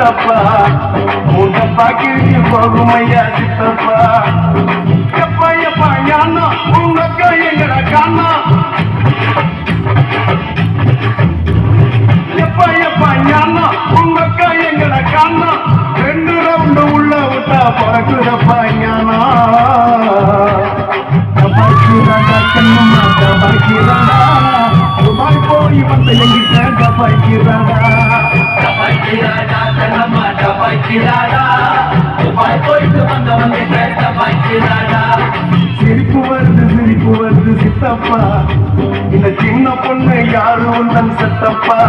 சித்தப்பா முண்டப்பா கிழிஞ்சு போகும் ஐயா சித்தப்பா எப்பா எப்பா ஞானா உங்க எங்கட காணா எப்பா எப்பா ஞானா உங்க எங்கட காணா 2 ரவுண்டு உள்ள விட்டா பறக்குதப்பா ஞானா தபாய்க்கிறாடா கண்ணம்மா தபாய்க்கிறாடா துபாய் போய் வந்த எங்கிட்ட தபாய்க்கிறாடா தபாய்க்கிறாடா கண்ணம்மா தபாய்க்கிறாடா துபாய் போயிட்டு வந்தவங்க தபாய்க்கிறாடா சிரிப்பு வருது சித்தப்பா இந்த சின்ன பொண்ணு யாரு உந்தன் சித்தப்பா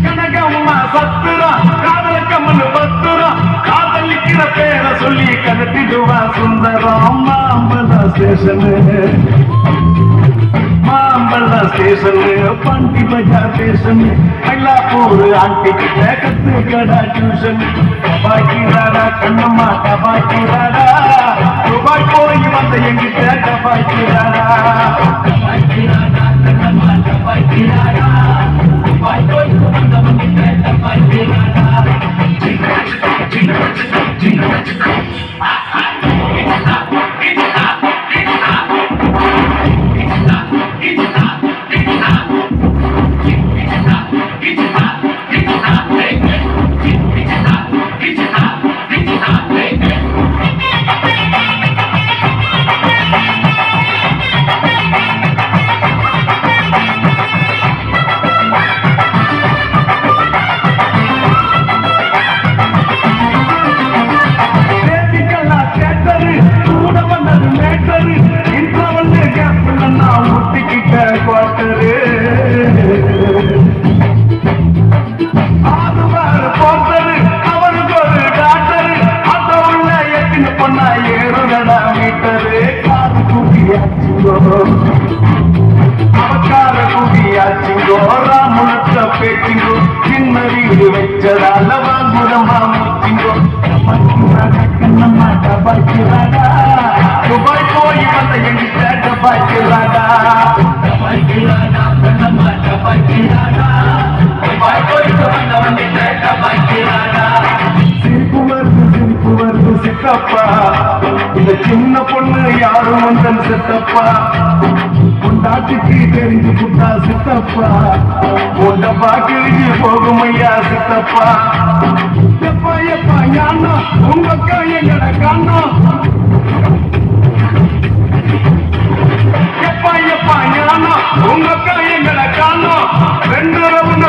கனகம்மா சத்துரா காதல கம்மனு பத்துரா காதலிக்கிற பேரை சொல்லி கலட்டிடுவா சுந்தரம் மாம்பழ ஸ்டேஷனு பண்டி பஜார் ஸ்டேஷன் மயிலாப்பூர் ஆண்டி கிட்ட கத்துக்கடா டியூஷன் தபாய்க்கிறாடா கண்ணம்மா தபாய்க்கிறாடா துபாய் போய் வந்த எங்கிட்ட தபாய்க்கிறாடா அவக்கார குடியாச்சுங்கோ ராமுலத்த பேச்சுங்கோ சின்ன வீடு வச்சதால வாங்குதம்மா முத்திங்கோ கண்ணம்மா டபாய்க்கிறாடா துபாய் போய் வந்த எங்கிட்ட டபாய்க்கிறாடா கண்ணம்மா டபாய்க்கிறாடா துபாய் போயிட்டு வந்தவங்க டபாய்க்கிறாடா சிரிப்பு வருது சித்தப்பா இந்த சின்ன பொண்ணு யாரும் வந்தன் சித்தப்பா பொண்டாட்டிக்கு தெரிஞ்சு புட்டா சித்தப்பா பொண்டப்பா கிழிஞ்சு போகும் ஐயா சித்தப்பா எப்பா எப்பா ஞானா உங்க எங்கட காணா எப்பா எப்பா ஞானா உங்க எங்கட காணா 2 ரவுண்டு